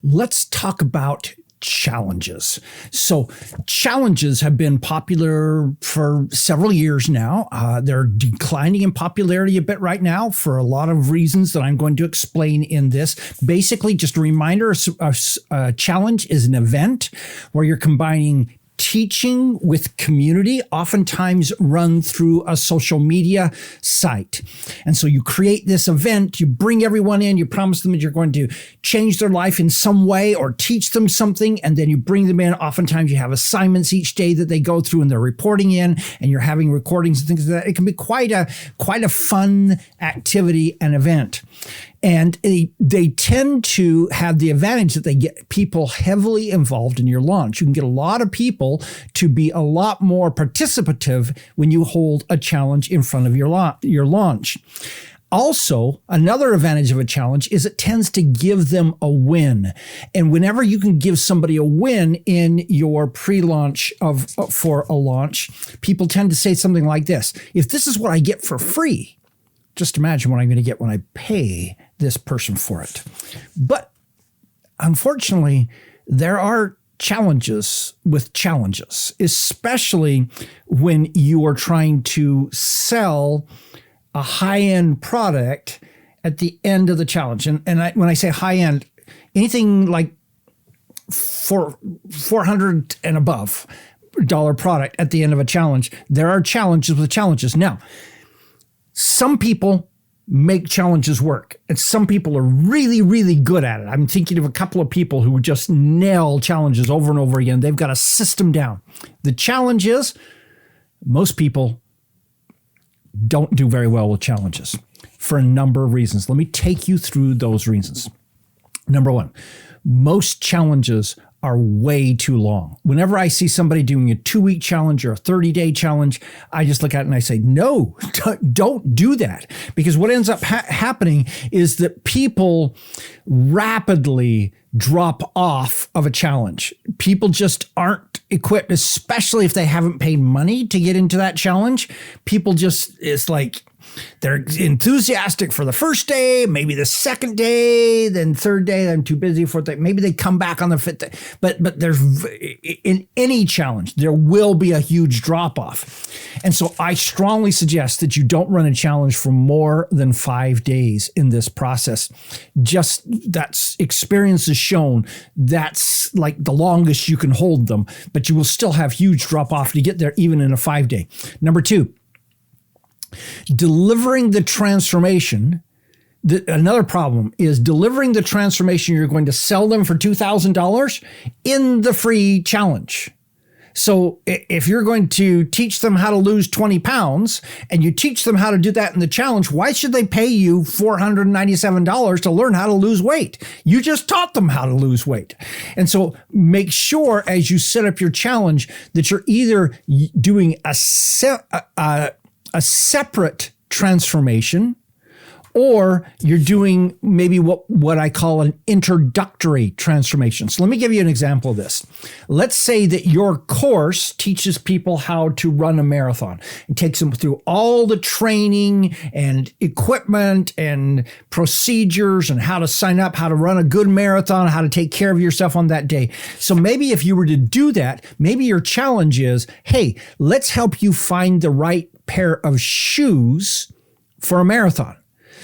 Let's talk about challenges. So challenges have been popular for several years now. They're declining in popularity a bit right now for a lot of reasons that I'm going to explain in this. Basically, just a reminder, a challenge is an event where you're combining teaching with community, oftentimes run through a social media site. And so you create this event, you bring everyone in, you promise them that you're going to change their life in some way or teach them something, and then you bring them in. Oftentimes you have assignments each day that they go through and they're reporting in, and you're having recordings and things like that. It can be quite a fun activity and event. And they tend to have the advantage that they get people heavily involved in your launch. You can get a lot of people to be a lot more participative when you hold a challenge in front of your launch. Also, another advantage of a challenge is it tends to give them a win. And whenever you can give somebody a win in your pre-launch for a launch, people tend to say something like this: if this is what I get for free, just imagine what I'm going to get when I pay this person for it. But unfortunately, there are challenges with challenges, especially when you are trying to sell a high-end product at the end of the challenge. And when I say high-end, anything like $400 and above product at the end of a challenge, there are challenges with challenges. Now, some people make challenges work, and some people are really, really good at it. I'm thinking of a couple of people who just nail challenges over and over again. They've got a system down. The challenge is most people don't do very well with challenges for a number of reasons. Let me take you through those reasons. Number one, most challenges are way too long. Whenever I see somebody doing a 2-week challenge or a 30-day challenge, I just look at it and I say, no, don't do that. Because what ends up happening is that people rapidly drop off of a challenge. People just aren't equipped, especially if they haven't paid money to get into that challenge. People just, it's like, they're enthusiastic for the first day, maybe the second day, then third day, I'm too busy for it. Maybe they come back on the fifth day. But there's, in any challenge, there will be a huge drop off. And so I strongly suggest that you don't run a challenge for more than 5 days in this process. Just that's experience has shown that's like the longest you can hold them, but you will still have huge drop off to get there even in a 5-day. Number two, delivering the transformation. Another problem is delivering the transformation you're going to sell them for $2,000 in the free challenge. So if you're going to teach them how to lose 20 pounds and you teach them how to do that in the challenge, why should they pay you $497 to learn how to lose weight? You just taught them how to lose weight. And so make sure as you set up your challenge that you're either doing a separate transformation, or you're doing maybe what I call an introductory transformation. So let me give you an example of this. Let's say that your course teaches people how to run a marathon. It takes them through all the training and equipment and procedures and how to sign up, how to run a good marathon, how to take care of yourself on that day. So maybe if you were to do that, maybe your challenge is, hey, let's help you find the right pair of shoes for a marathon.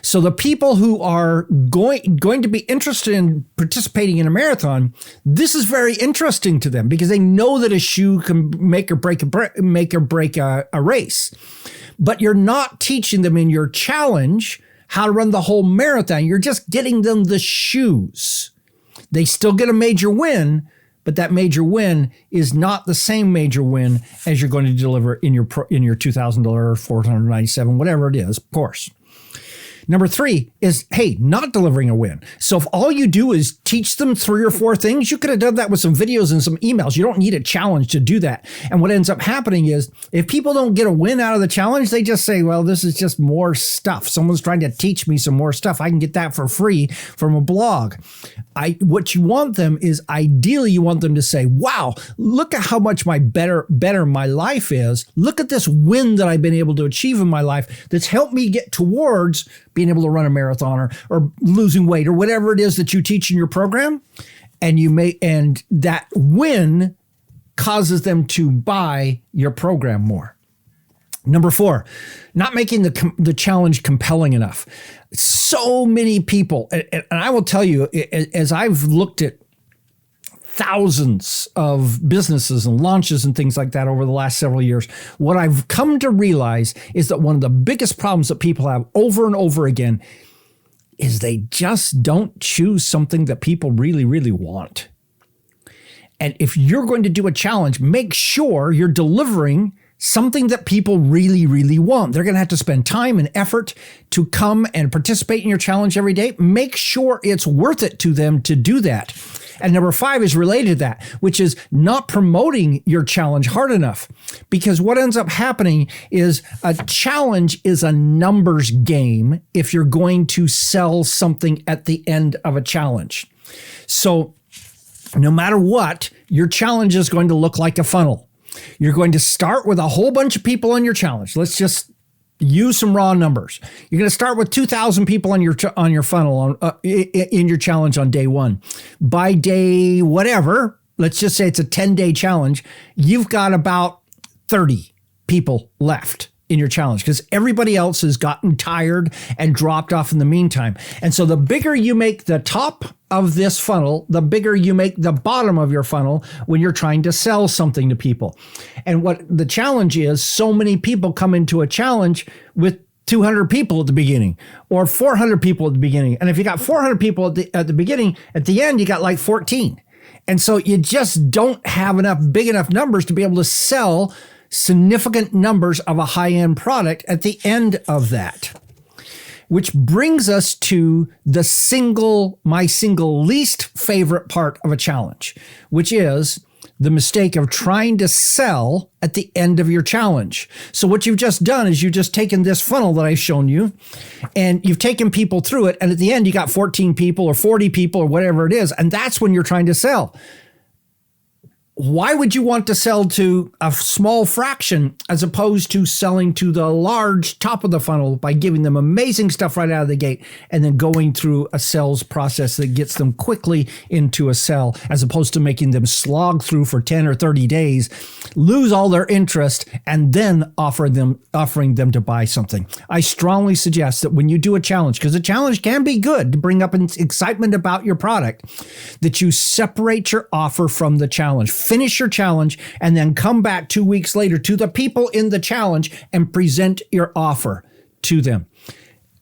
So the people who are going to be interested in participating in a marathon, this is very interesting to them because they know that a shoe can make or break a race. But you're not teaching them in your challenge how to run the whole marathon. You're just getting them the shoes. They still get a major win, but that major win is not the same major win as you're going to deliver in your $2,000, $497, whatever it is, course. Number three is, hey, not delivering a win. So if all you do is teach them 3 or 4 things, you could have done that with some videos and some emails. You don't need a challenge to do that. And what ends up happening is if people don't get a win out of the challenge, they just say, well, this is just more stuff. Someone's trying to teach me some more stuff. I can get that for free from a blog. What you want them is, ideally, you want them to say, wow, look at how much better my life is. Look at this win that I've been able to achieve in my life that's helped me get towards being able to run a marathon or losing weight or whatever it is that you teach in your program. and that win causes them to buy your program more. Number 4, not making the challenge compelling enough. So many people, and I will tell you, as I've looked at thousands of businesses and launches and things like that over the last several years, what I've come to realize is that one of the biggest problems that people have over and over again is they just don't choose something that people really, really want. And if you're going to do a challenge, make sure you're delivering something that people really, really want. They're going to have to spend time and effort to come and participate in your challenge every day. Make sure it's worth it to them to do that. And number 5 is related to that, which is not promoting your challenge hard enough. Because what ends up happening is a challenge is a numbers game if you're going to sell something at the end of a challenge. So no matter what, your challenge is going to look like a funnel. You're going to start with a whole bunch of people on your challenge. Let's just use some raw numbers. You're going to start with 2,000 people on your funnel in your challenge on day 1. By day whatever, let's just say it's a 10-day challenge, you've got about 30 people left in your challenge because everybody else has gotten tired and dropped off in the meantime. And so the bigger you make the top of this funnel, the bigger you make the bottom of your funnel when you're trying to sell something to people. And what the challenge is, so many people come into a challenge with 200 people at the beginning or 400 people at the beginning. And if you got 400 people at the beginning, at the end, you got like 14. And so you just don't have big enough numbers to be able to sell significant numbers of a high-end product at the end of that. Which brings us to my single least favorite part of a challenge, which is the mistake of trying to sell at the end of your challenge. So what you've just done is you've just taken this funnel that I've shown you and you've taken people through it. And at the end, you got 14 people or 40 people or whatever it is. And that's when you're trying to sell. Why would you want to sell to a small fraction as opposed to selling to the large top of the funnel by giving them amazing stuff right out of the gate and then going through a sales process that gets them quickly into a sell as opposed to making them slog through for 10 or 30 days, lose all their interest, and then offering them to buy something? I strongly suggest that when you do a challenge, because a challenge can be good to bring up excitement about your product, that you separate your offer from the challenge. Finish your challenge and then come back 2 weeks later to the people in the challenge and present your offer to them.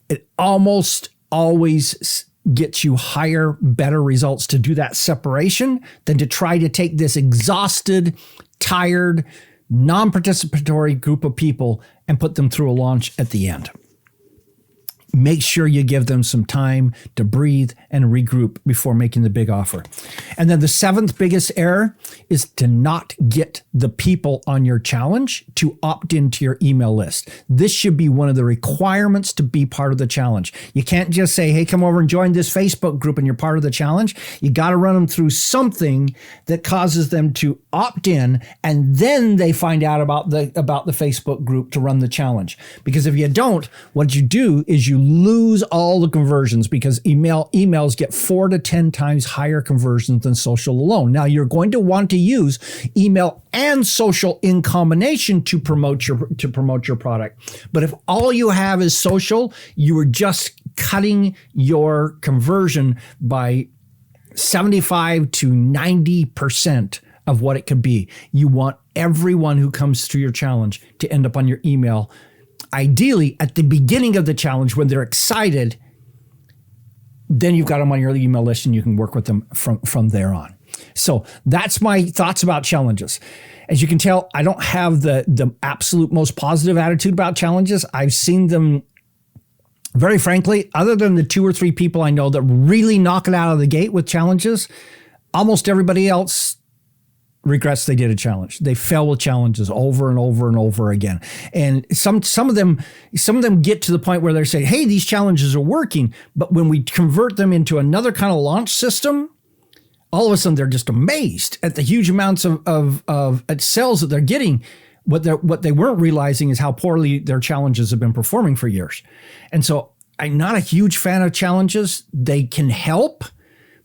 It almost always gets you higher, better results to do that separation than to try to take this exhausted, tired, non-participatory group of people and put them through a launch at the end. Make sure you give them some time to breathe and regroup before making the big offer. And then the 7th biggest error is to not get the people on your challenge to opt into your email list. This should be one of the requirements to be part of the challenge. You can't just say, hey, come over and join this Facebook group and you're part of the challenge. You got to run them through something that causes them to opt in, and then they find out about the Facebook group to run the challenge. Because if you don't, what you do is you lose all the conversions, because emails get 4 to 10 times higher conversions than social alone. Now, you're going to want to use email and social in combination to promote your product. But if all you have is social, you are just cutting your conversion by 75 to 90% of what it could be. You want everyone who comes through your challenge to end up on your email, ideally at the beginning of the challenge when they're excited. Then you've got them on your email list and you can work with them from there on. So that's my thoughts about challenges. As you can tell, I don't have the absolute most positive attitude about challenges. I've seen them, very frankly, other than the 2 or 3 people I know that really knock it out of the gate with challenges, almost everybody else regrets they did a challenge. They fail with challenges over and over and over again. And some of them get to the point where they're saying, hey, these challenges are working. But when we convert them into another kind of launch system, all of a sudden they're just amazed at the huge amounts of sales that they're getting. What they weren't realizing is how poorly their challenges have been performing for years. And so I'm not a huge fan of challenges. They can help,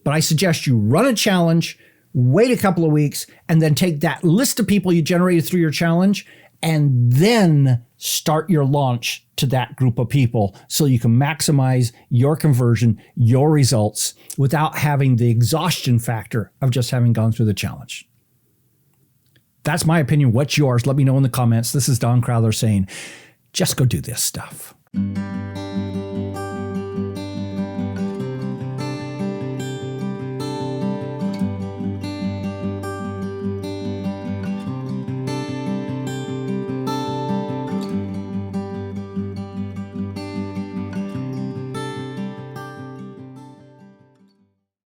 But I suggest you run a challenge, wait a couple of weeks, and then take that list of people you generated through your challenge and then start your launch to that group of people so you can maximize your conversion, your results, without having the exhaustion factor of just having gone through the challenge. That's my opinion. What's yours? Let me know in the comments. This is Don Crowther saying, just go do this stuff.